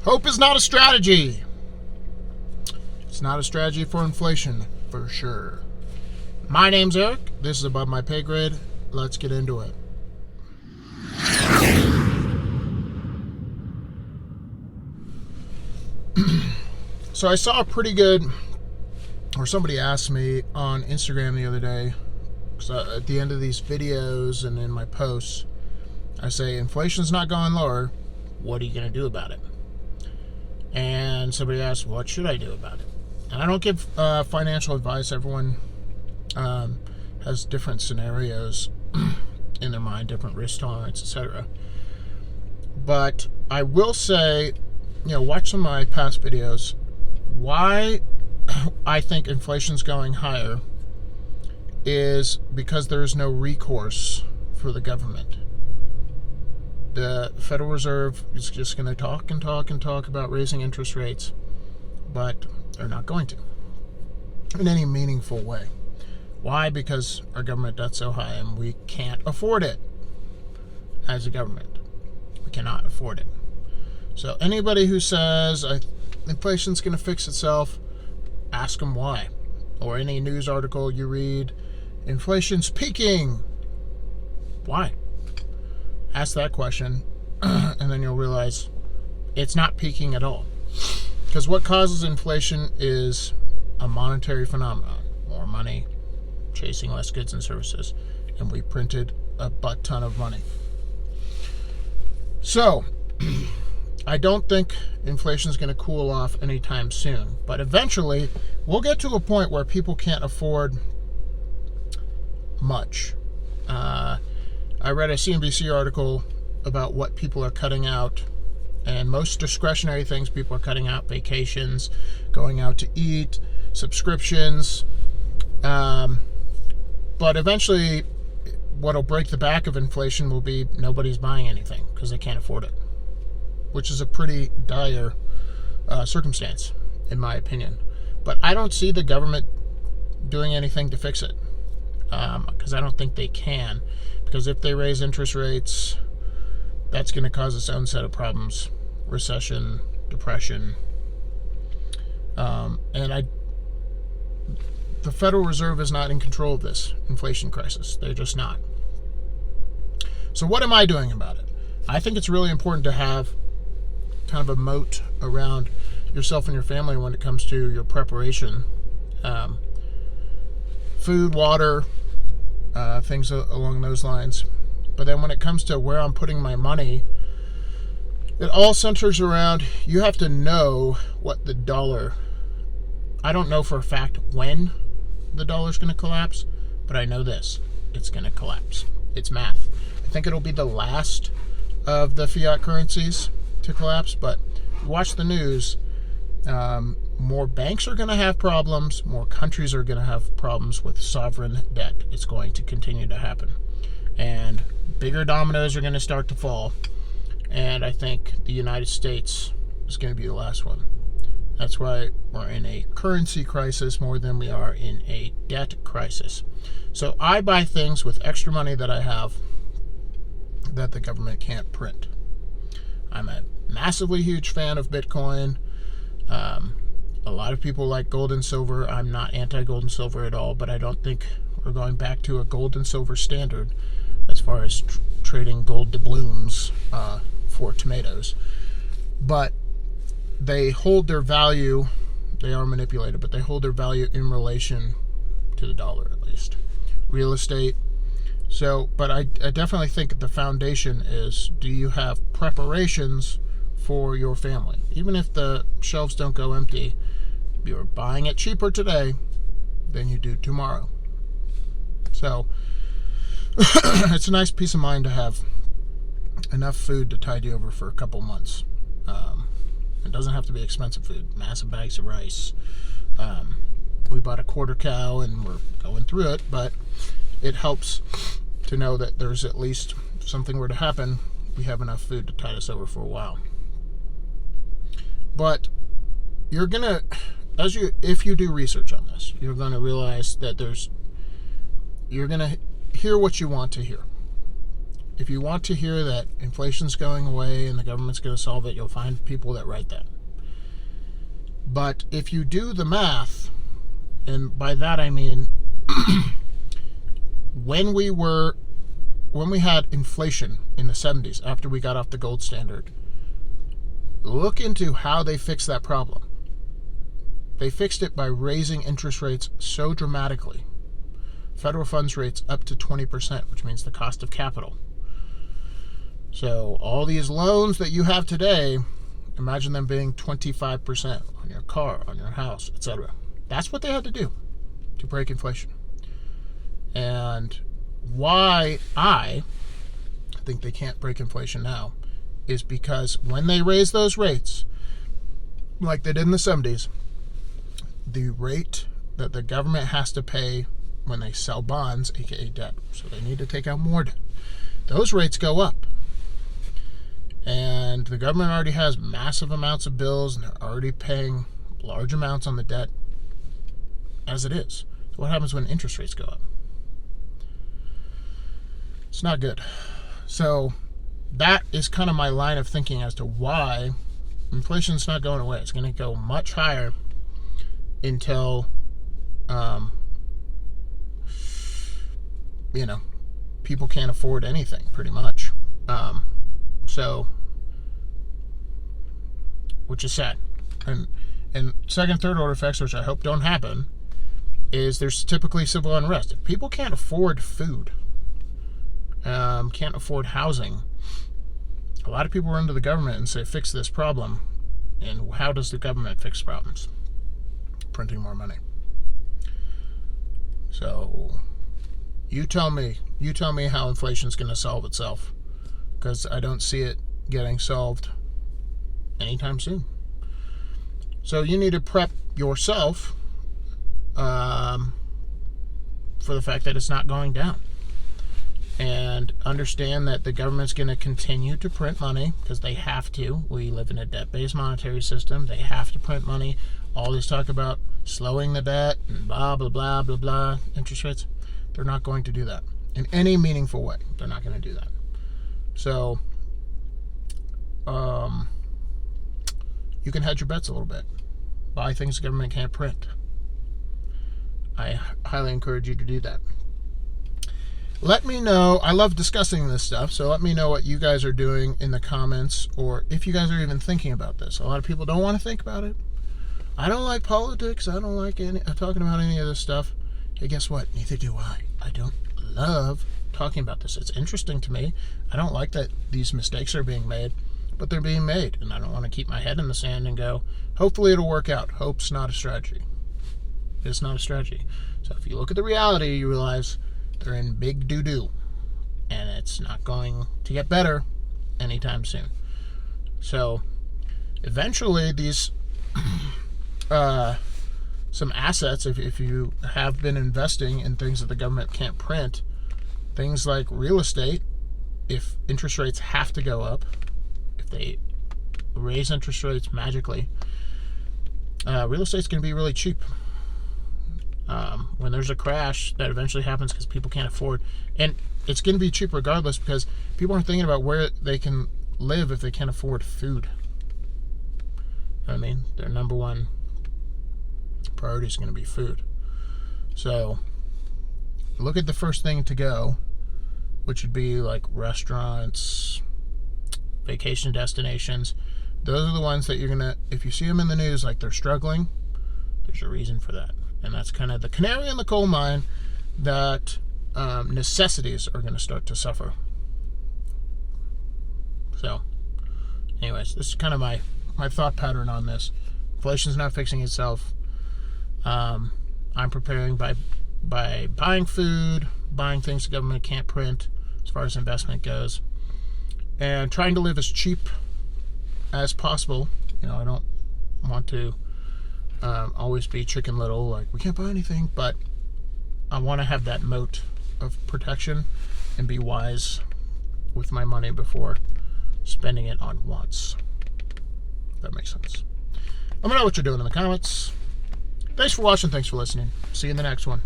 Hope is not a strategy. It's not a strategy for inflation, for sure. My name's Eric. This is Above My Pay Grade. Let's get into it. So I saw a pretty good, or somebody asked me on Instagram the other day, because at the end of these videos and in my posts, I say, inflation's not going lower. What are you going to do about it? And somebody asked, what should I do about it? And I don't give financial advice. Everyone has different scenarios in their mind, different risk tolerance, etc. But I will say, watch some of my past videos. Why I think inflation's going higher is because there's no recourse for the government. The Federal Reserve is just going to talk and talk and talk about raising interest rates, but they're not going to in any meaningful way. Why? Because our government debt's so high and we can't afford it as a government. We cannot afford it. So anybody who says inflation's going to fix itself, ask them why. Or any news article you read, inflation's peaking. Why? Ask that question, and then you'll realize it's not peaking at all. Because what causes inflation is a monetary phenomenon. More money, chasing less goods and services. And we printed a butt ton of money. So, I don't think inflation is going to cool off anytime soon. But eventually, we'll get to a point where people can't afford much. I read a CNBC article about what people are cutting out, and most discretionary things people are cutting out: vacations, going out to eat, subscriptions. But eventually, what'll break the back of inflation will be nobody's buying anything because they can't afford it, which is a pretty dire circumstance, in my opinion. But I don't see the government doing anything to fix it, because I don't think they can. Because if they raise interest rates, that's going to cause its own set of problems: recession, depression, the Federal Reserve is not in control of this inflation crisis. They're just not. So what am I doing about it? I think it's really important to have kind of a moat around yourself and your family when it comes to your preparation. Food, water, things along those lines. But then when it comes to where I'm putting my money, it all centers around, you have to know what the dollar, I don't know for a fact when the dollar's going to collapse, but I know this: it's going to collapse. It's math. I think it'll be the last of the fiat currencies to collapse, but watch the news. More banks are going to have problems. More countries are going to have problems with sovereign debt. It's going to continue to happen. And bigger dominoes are going to start to fall. And I think the United States is going to be the last one. That's why we're in a currency crisis more than we are in a debt crisis. So I buy things with extra money that I have that the government can't print. I'm a massively huge fan of Bitcoin. A lot of people like gold and silver. I'm not anti-gold and silver at all, but I don't think we're going back to a gold and silver standard as far as trading gold doubloons for tomatoes. But they hold their value. They are manipulated, but they hold their value in relation to the dollar, at least. Real estate. So, but I definitely think the foundation is, do you have preparations for your family? Even if the shelves don't go empty, you're buying it cheaper today than you do tomorrow. So it's a nice peace of mind to have enough food to tide you over for a couple months. It doesn't have to be expensive food. Massive bags of rice. We bought a quarter cow and we're going through it, but it helps to know that there's at least, if something were to happen, we have enough food to tide us over for a while. But you're gonna, if you do research on this, you're gonna realize that you're gonna hear what you want to hear. If you want to hear that inflation's going away and the government's going to solve it, you'll find people that write that. But if you do the math, and by that I mean when we had inflation in the 70s after we got off the gold standard, look into how they fixed that problem. They fixed it by raising interest rates so dramatically. Federal funds rates up to 20%, which means the cost of capital. So all these loans that you have today, imagine them being 25% on your car, on your house, etc. That's what they had to do to break inflation. And why I think they can't break inflation now is because when they raise those rates, like they did in the 70s, the rate that the government has to pay when they sell bonds, aka debt, so they need to take out more debt, those rates go up. And the government already has massive amounts of bills, and they're already paying large amounts on the debt as it is. So what happens when interest rates go up? It's not good. So that is kind of my line of thinking as to why inflation's not going away. It's going to go much higher until, people can't afford anything, pretty much. So, which is sad. And second, third order effects, which I hope don't happen, is there's typically civil unrest. If people can't afford food, can't afford housing, a lot of people run to the government and say, fix this problem. And how does the government fix problems? Printing more money. So, you tell me how inflation's going to solve itself, because I don't see it getting solved anytime soon. So you need to prep yourself for the fact that it's not going down, and understand that the government's going to continue to print money because they have to. We live in a debt-based monetary system. They have to print money. All this talk about slowing the debt and blah, blah, blah, blah, blah, interest rates, they're not going to do that in any meaningful way. They're not going to do that. So, you can hedge your bets a little bit. Buy things the government can't print. I highly encourage you to do that. Let me know. I love discussing this stuff, so let me know what you guys are doing in the comments, or if you guys are even thinking about this. A lot of people don't want to think about it. I don't like politics. I don't like talking about any of this stuff. Hey, guess what? Neither do I. I don't love talking about this. It's interesting to me. I don't like that these mistakes are being made, but they're being made, and I don't want to keep my head in the sand and go, hopefully it'll work out. Hope's not a strategy. It's not a strategy. So if you look at the reality, you realize they're in big doo-doo, and it's not going to get better anytime soon. So eventually these some assets, if you have been investing in things that the government can't print, things like real estate, if interest rates have to go up, if they raise interest rates magically, real estate's going to be really cheap. When there's a crash that eventually happens because people can't afford, and it's going to be cheap regardless, because people aren't thinking about where they can live if they can't afford food. You know what I mean? Their number one priority is going to be food. So look at the first thing to go, which would be like restaurants, vacation destinations. Those are the ones that you're going to, if you see them in the news like they're struggling, there's a reason for that. And that's kind of the canary in the coal mine that necessities are going to start to suffer. So, anyways, this is kind of my thought pattern on this. Inflation's not fixing itself. I'm preparing by buying food, buying things the government can't print as far as investment goes, and trying to live as cheap as possible. I don't want to always be Chicken Little, like we can't buy anything, but I want to have that moat of protection and be wise with my money before spending it on wants. If that makes sense. Let me know what you're doing in the comments. Thanks for watching. Thanks for listening. See you in the next one.